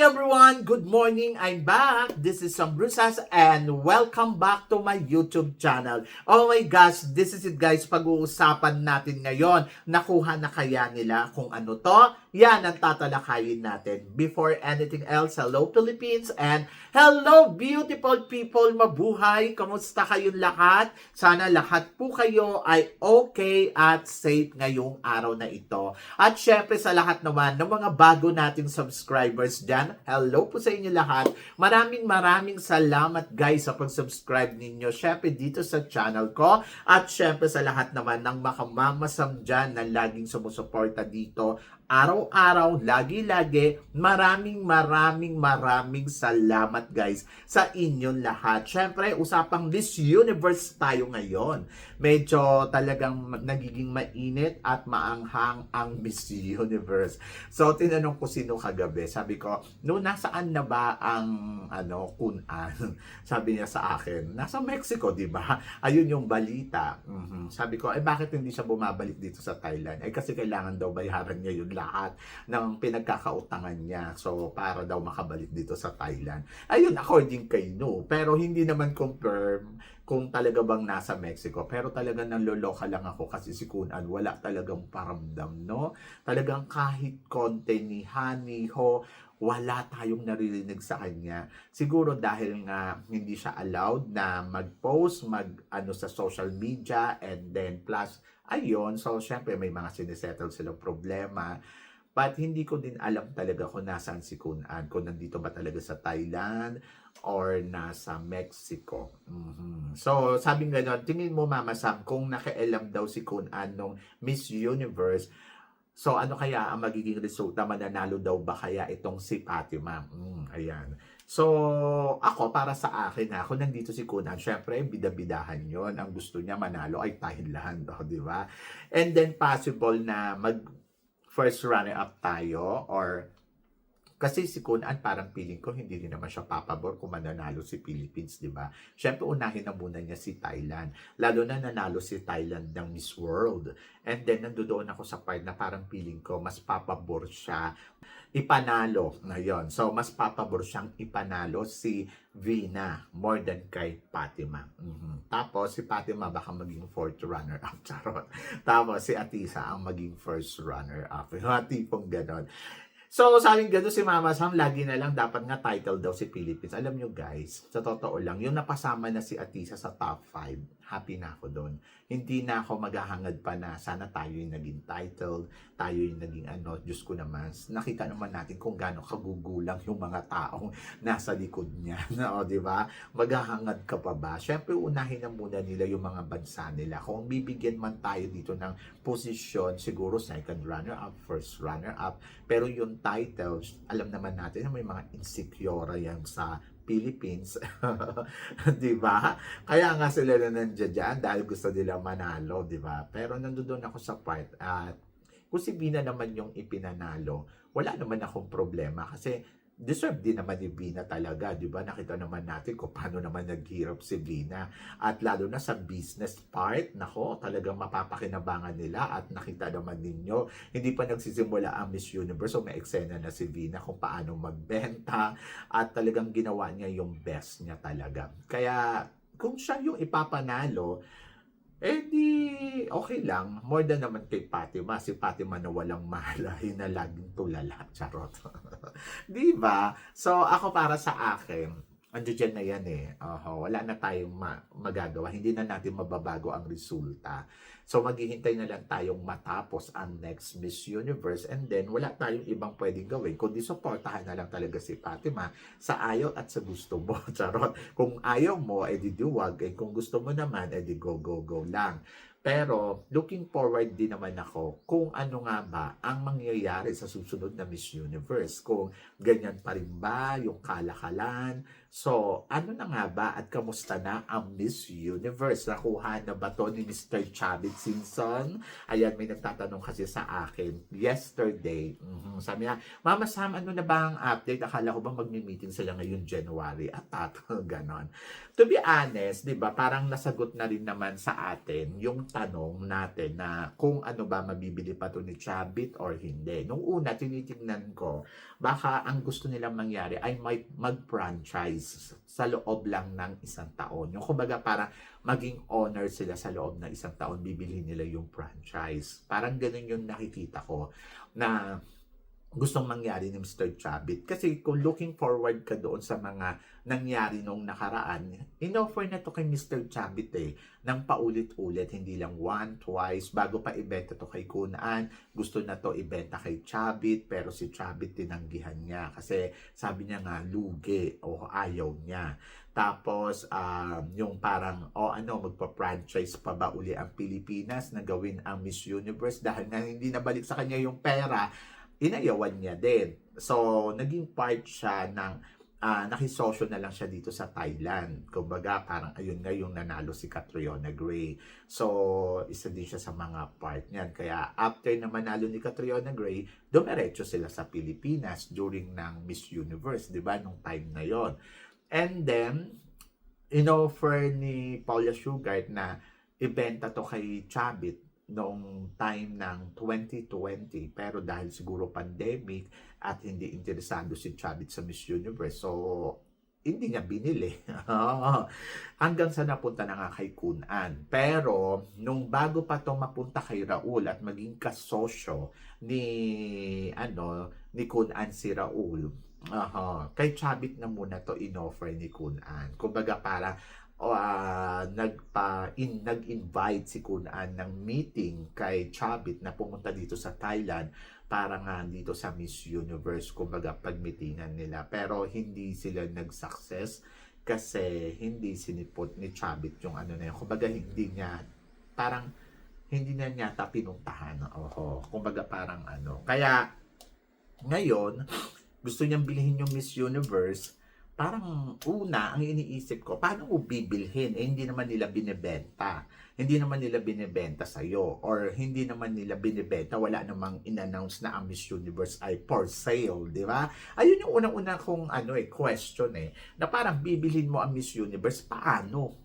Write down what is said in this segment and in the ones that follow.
everyone! Good morning! I'm back! This is Sam Brusas and welcome back to my YouTube channel. Oh my gosh, this is it guys. Pag-uusapan natin ngayon, nakuha na kaya nila kung ano to? Yan ang tatalakayin natin. Before anything else, hello Philippines and hello beautiful people! Mabuhay! Kamusta kayong lahat? Sana lahat po kayo ay okay at safe ngayong araw na ito. At syempre sa lahat naman ng mga bago nating subscribers dyan, hello po sa inyo lahat. Maraming salamat guys sa pag-subscribe ninyo. Syempre dito sa channel ko. At syempre sa lahat naman ng makamamasam dyan na laging sumusuporta dito. Araw-araw, lagi-lagi, maraming salamat guys sa inyong lahat. Syempre, usapang Miss Universe tayo ngayon. Medyo talagang nagiging mainit at maanghang ang Miss Universe. So, tinanong ko sino kagabi. Sabi ko, no, nasaan na ba ang Kun-an? Sabi niya sa akin, nasa Mexico, di ba? Ayun yung balita. Sabi ko, bakit hindi siya bumabalik dito sa Thailand? Kasi kailangan daw bayaran niya yun lahat ng pinagkakautangan niya. So, para daw makabalik dito sa Thailand. Ayun, according kay No. Pero hindi naman confirm kung talaga bang nasa Mexico. Pero talagang nanloloka lang ako kasi si Kun-an wala talagang paramdam, no? Talagang kahit konti ni Honey Ho, wala tayong naririnig sa kanya. Siguro dahil nga hindi siya allowed na mag-post, sa social media, and then plus, ayun, so syempre may mga sinisettle silang problema. But hindi ko din alam talaga kung nasaan si Kun-an, kung nandito ba talaga sa Thailand or nasa Mexico. So, sabi nga nun, tingin mo Mama Sam, kung nakialam daw si Kun-an nung Miss Universe, so ano kaya ang magiging resulta? Mananalo daw ba kaya itong si Fatima? Ayan. So, ako, para sa akin, kung nandito si Kun-an, syempre, bida-bidahan yon. Ang gusto niya manalo ay Thailand, di ba? And then, possible na first runner-up tayo, or kasi si Kun-an parang feeling ko hindi din naman siya papabor kung mananalo si Philippines, di ba? Siyempre unahin na muna niya si Thailand. Lalo na nanalo si Thailand ng Miss World. And then nandoon ako sa part na parang feeling ko mas papabor siya ipanalo ngayon. So mas papabor siyang ipanalo si Vina more than kay Fatima. Tapos si Fatima baka maging fourth runner-up. Charot. Tapos si Atisa ang maging first runner-up. Yung tipong ganon. So, saling gano'n si Mama Sam, lagi na lang dapat nga title daw si Philippines. Alam nyo guys, sa totoo lang, yung napasama na si Atisa sa top 5, happy na ako doon. Hindi na ako maghahangad pa na sana tayo yung naging title, tayo yung naging Diyos ko naman. Nakita naman natin kung gaano kagugulang yung mga taong nasa likod niya. No, di ba? Maghahangad ka pa ba? Siyempre, unahin na muna nila yung mga bansa nila. Kung bibigyan man tayo dito ng posisyon, siguro second runner-up, first runner-up, pero yung titles, alam naman natin na may mga insecure yan sa Philippines. Di ba? Kaya nga sila na nandiyan dyan dahil gusto nila manalo, di ba? Pero nandoon ako sa part at kung si Vina naman yung ipinanalo, wala naman akong problema kasi deserve din naman ni Vina talaga, di ba? Nakita naman natin kung paano naman naghirap si Vina. At lalo na sa business part, nako, talagang mapapakinabangan nila. At nakita naman ninyo, hindi pa nagsisimula ang Miss Universe, so may eksena na si Vina kung paano magbenta. At talagang ginawa niya yung best niya talaga. Kaya, kung siya yung ipapanalo, di okay lang. More than naman kay Fatima. Si Fatima na walang mahalahin na laging tulala. Charot. Di ba? So, ako para sa akin, andiyan na yan wala na tayong magagawa. Hindi na natin mababago ang resulta. So, maghihintay na lang tayong matapos ang next Miss Universe and then wala tayong ibang pwedeng gawin kundi supportahan na lang talaga si Fatima sa ayaw at sa gusto mo. Charot. Kung ayaw mo, edi duwag. Kung gusto mo naman, edi go lang. Pero, looking forward din naman ako kung ano nga ba ang mangyayari sa susunod na Miss Universe. Kung ganyan pa rin ba yung kalakalan. So, ano na nga ba at kamusta na ang Miss Universe? Nakuha na ba to ni Mr. Chavit Simpson? Ayan, may nagtatanong kasi sa akin yesterday. Sabi niya, Mama Sam, ano na ba ang update? Akala ko ba magmi-meeting sila ngayon January? At ganon. To be honest, di ba, parang nasagot na rin naman sa atin yung tanong natin na kung ano ba mabibili pa to ni Chabit or hindi. Nung una, tinitingnan ko, baka ang gusto nilang mangyari ay mag-franchise sa loob lang ng isang taon. Yung kumbaga para maging owner sila sa loob ng isang taon, bibili nila yung franchise. Parang ganun yung nakikita ko na gustong mangyari ni Mr. Chabit. Kasi kung looking forward ka doon sa mga nangyari nung nakaraan, in-offer na to kay Mr. Chabit ng paulit-ulit, hindi lang one, twice, bago pa ibenta to kay Kunaan, gusto na to ibenta kay Chabit, pero si Chabit tinanggihan niya kasi sabi niya nga lugi o ayaw niya. Tapos, yung parang, magpa-franchise pa ba uli ang Pilipinas na gawin ang Miss Universe dahil na hindi nabalik sa kanya yung pera, inayawan niya din. So, naging part siya ng, nakisosyo na lang siya dito sa Thailand. Kumbaga, parang ayun nga yung nanalo si Catriona Gray. So, isa din siya sa mga part niyan. Kaya, after na manalo ni Catriona Gray, dumiretso sila sa Pilipinas during ng Miss Universe, di ba, nung time na yon. And then, in-offer ni Paula Sugart na ibenta to kay Chabit noong time ng 2020, pero dahil siguro pandemic at hindi interesado si Chabit sa Miss Universe, so hindi niya binili. Hanggang sa napunta na nga kay Kunaan. Pero nung bago pa to mapunta kay Raul at maging kasosyo ni Kunaan si Raul, kay Chabit na muna to in-offer ni Kunaan. Kumbaga para nag-invite si Kunaan ng meeting kay Chabit na pumunta dito sa Thailand para nga dito sa Miss Universe, kumbaga pagmitingan nila. Pero hindi sila nag-success kasi hindi sinipot ni Chabit yung na yun. Kumbaga hindi niya yata pinuntahan. Kumbaga parang Kaya ngayon, gusto niyang bilhin yung Miss Universe. Parang una, ang iniisip ko, paano mo bibilhin? Hindi naman nila binibenta. Hindi naman nila binibenta sa'yo. Or hindi naman nila binibenta. Wala namang in-announce na ang Miss Universe ay for sale. Di ba? Ayun yung unang-una kong question na parang bibilhin mo ang Miss Universe. Paano?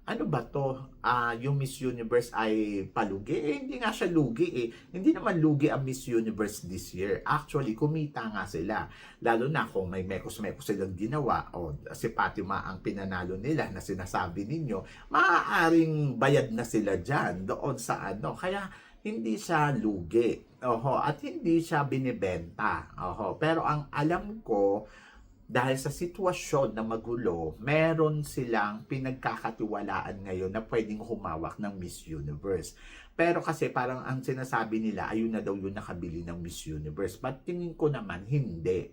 Ano ba to? Yung Miss Universe ay palugi? Hindi nga siya lugi Hindi naman lugi ang Miss Universe this year. Actually, kumita nga sila. Lalo na kung may mekos-mekos silang ginawa o si Fatima ang pinanalo nila na sinasabi ninyo, maaaring bayad na sila dyan doon sa Kaya, hindi siya lugi. At hindi siya binibenta. Pero ang alam ko, dahil sa sitwasyon na magulo, meron silang pinagkakatiwalaan ngayon na pwedeng humawak ng Miss Universe. Pero kasi parang ang sinasabi nila, ayun na daw yung nakabili ng Miss Universe. But tingin ko naman, hindi.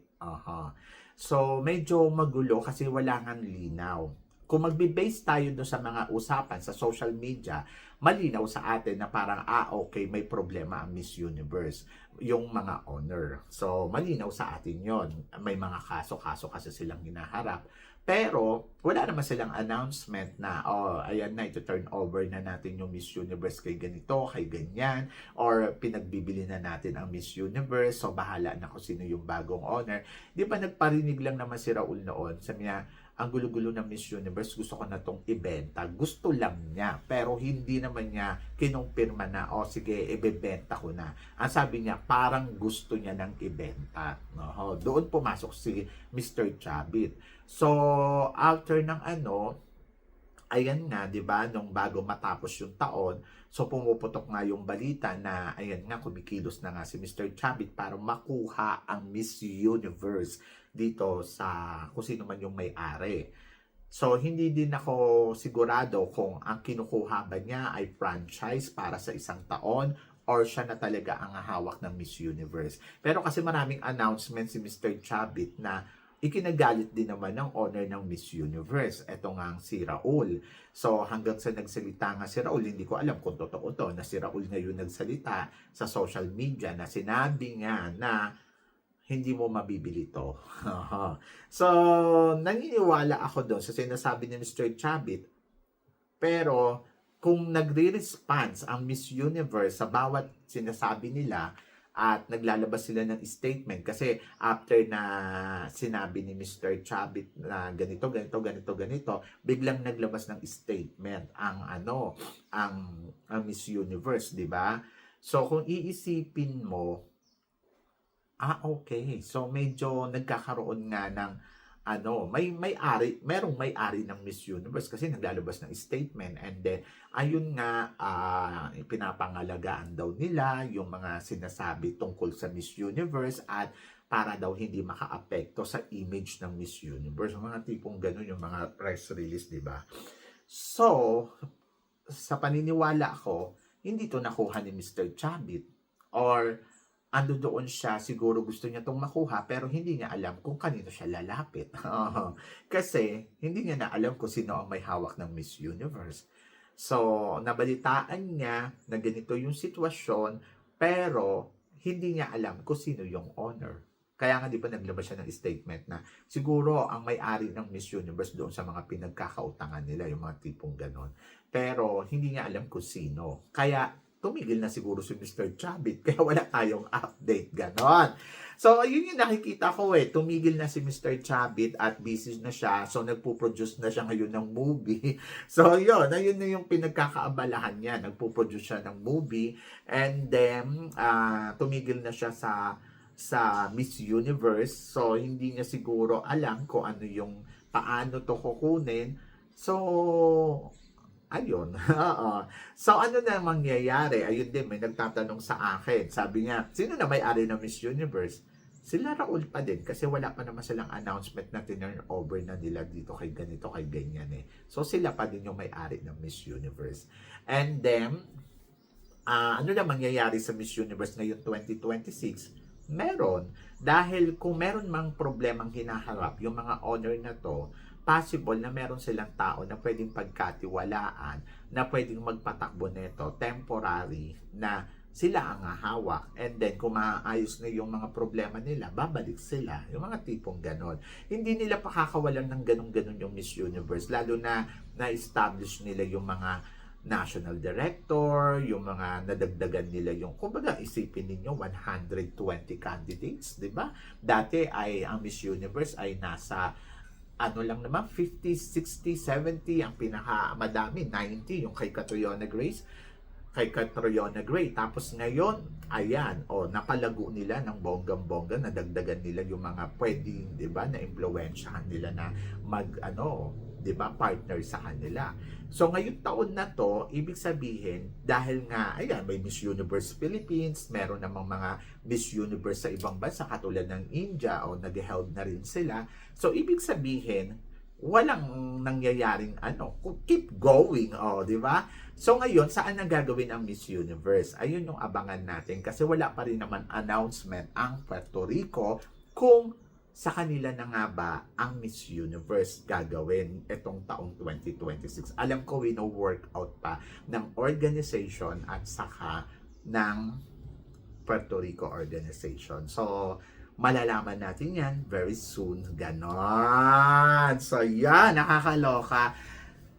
So, medyo magulo kasi wala ngang linaw. Kung magbe-base tayo doon sa mga usapan sa social media, malinaw sa atin na parang, okay, may problema ang Miss Universe, yung mga honor. So, malinaw sa atin yon. May mga kaso-kaso kasi silang hinaharap. Pero, wala naman silang announcement na, ayan na, ito turn over na natin yung Miss Universe kay ganito, kay ganyan, or pinagbibili na natin ang Miss Universe, so bahala na kung sino yung bagong honor. Di ba nagparinig lang naman si Raul noon, sabi niya, ang gulo-gulo ng Miss Universe, gusto ko na tong ibenta. Gusto lang niya, pero hindi naman niya kinumpirma na, sige, ibebenta ko na. Ang sabi niya, parang gusto niya nang ibenta. Doon pumasok si Mr. Chabit. So, after ng ayan nga, di ba, nung bago matapos yung taon, so pumuputok nga yung balita na, ayan nga, kumikilos na nga si Mr. Chabit para makuha ang Miss Universe dito sa kung sino man yung may-ari. So, hindi din ako sigurado kung ang kinukuha ba niya ay franchise para sa isang taon or siya na talaga ang hawak ng Miss Universe. Pero kasi maraming announcement si Mr. Chabit na ikinagalit din naman ng owner ng Miss Universe. Ito nga si Raul. So hanggang sa nagsalita nga si Raul, hindi ko alam kung totoo to, na si Raul ngayon nagsalita sa social media na sinabi nga na hindi mo mabibili to. So, naniniwala ako doon sa sinasabi ni Mr. Chabit. Pero, kung nagre-response ang Miss Universe sa bawat sinasabi nila, at naglalabas sila ng statement kasi after na sinabi ni Mr. Chavit na ganito, ganito, ganito, ganito, biglang naglabas ng statement ang Miss Universe, di ba? So kung iisipin mo, okay. So medyo nagkakaroon nga ng merong may-ari ng Miss Universe kasi naglalabas ng statement, and then ayun nga, pinapangalagaan daw nila yung mga sinasabi tungkol sa Miss Universe at para daw hindi makaapekto sa image ng Miss Universe. Mga tipong ganun yung mga press release, di ba? So, sa paniniwala ko, hindi to nakuha ni Mr. Chavit, or ando doon siya, siguro gusto niya itong makuha pero hindi niya alam kung kanino siya lalapit. Kasi hindi niya na alam kung sino ang may hawak ng Miss Universe. So, nabalitaan niya na ganito yung sitwasyon pero hindi niya alam kung sino yung owner. Kaya nga di ba naglabas siya ng statement na siguro ang may-ari ng Miss Universe doon sa mga pinagkakautangan nila, yung mga tipong ganon. Pero hindi niya alam kung sino. Kaya tumigil na siguro si Mr. Chavit, kaya wala tayong update, ganon. So, ayun yung nakikita ko tumigil na si Mr. Chavit at busy na siya, so nagpo-produce na siya ngayon ng movie. So, ayun na yung pinagkakaabalahan niya, nagpo-produce siya ng movie, and then, tumigil na siya sa Miss Universe, so hindi niya siguro alam kung ano yung paano to kukunin. So, ayun. So, ano na mangyayari? Ayun din, may nagtatanong sa akin. Sabi niya, sino na may-ari ng Miss Universe? Sila Raul pa din kasi wala pa naman silang announcement na tinurn over na nila dito kay ganito, kay ganyan So, sila pa din yung may-ari ng Miss Universe. And then, ano na mangyayari sa Miss Universe ngayon 2026? Meron. Dahil kung meron mang problemang hinaharap yung mga owner na to, possible na meron silang tao na pwedeng pagkatiwalaan, na pwedeng magpatakbo nito, temporary, na sila ang hawak. And then, kung maayos na yung mga problema nila, babalik sila. Yung mga tipong ganon. Hindi nila pakakawalan ng ganon-ganon yung Miss Universe, lalo na na-establish nila yung mga national director, yung mga nadagdagan nila yung, kumbaga isipin ninyo, 120 candidates, di ba? Dati ay ang Miss Universe ay nasa lang naman, 50, 60, 70, ang pinakamadami, 90, yung kay Catriona Gray. Tapos ngayon, ayan, napalago nila ng bonggang-bongga, nadagdagan nila yung mga pwedeng, di ba, na impluwensyahan nila na di ba, partner sa kanila. So, ngayong taon na to, ibig sabihin, dahil nga, ayan, may Miss Universe Philippines, meron namang mga Miss Universe sa ibang bansa, katulad ng India, nag-held na rin sila. So, ibig sabihin, walang nangyayaring keep going, di ba? So, ngayon, saan ang gagawin ang Miss Universe? Ayun yung abangan natin, kasi wala pa rin naman announcement ang Puerto Rico kung sa kanila na nga ba ang Miss Universe gagawin itong taong 2026. Alam ko, wino-workout pa ng organization at saka ng Puerto Rico organization. So, malalaman natin yan very soon. Ganon. So, yan. Nakakaloka.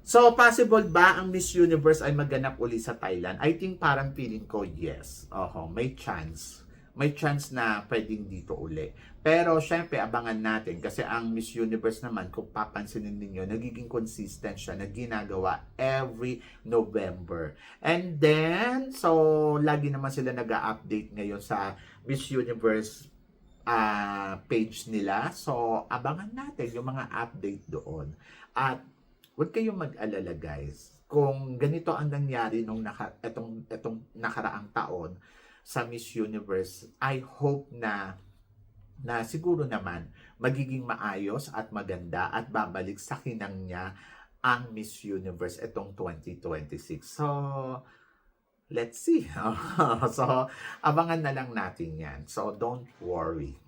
So, possible ba ang Miss Universe ay maganap uli sa Thailand? I think parang feeling ko, yes. May chance. May chance na pwedeng dito uli. Pero syempre abangan natin kasi ang Miss Universe naman, kung papansinin ninyo, nagiging consistent siya na ginagawa every November. And then, so lagi naman sila nag-update ngayon sa Miss Universe page nila. So abangan natin yung mga update doon. At huwag kayong mag-alala guys. Kung ganito ang nangyari nung etong nakaraang taon sa Miss Universe, I hope na siguro naman magiging maayos at maganda at babalik sa kinang niya ang Miss Universe itong 2026. So, let's see. So, abangan na lang natin yan. So, don't worry.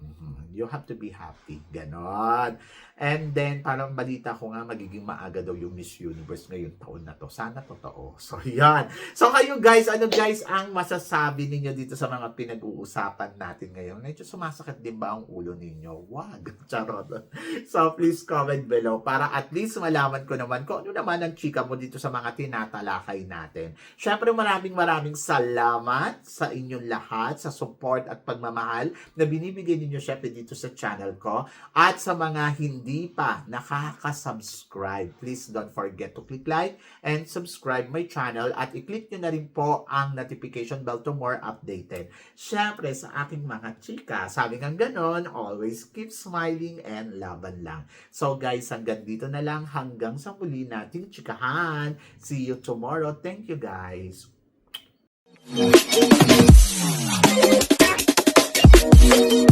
You have to be happy. Ganon. And then, parang balita ko nga, magiging maaga daw yung Miss Universe ngayong taon na to. Sana totoo. So, yan. So, kayo guys, ano guys ang masasabi ninyo dito sa mga pinag-uusapan natin ngayon? Medyo sumasakit din ba ang ulo ninyo? Wag. Charot. So, please comment below para at least malaman ko naman kung ano naman ang chika mo dito sa mga tinatalakay natin. Syempre, maraming maraming salamat sa inyong lahat, sa support at pagmamahal na binibigay ninyo syempre dito sa channel ko. At sa mga hindi pa nakaka-subscribe, please don't forget to click like and subscribe my channel at i-click nyo na rin po ang notification bell to more updated. Syempre sa aking mga chika, sabi nga ganon, always keep smiling and laban lang. So guys, hanggang dito na lang, hanggang sa muli nating chikahan. See you tomorrow. Thank you guys. Thank you.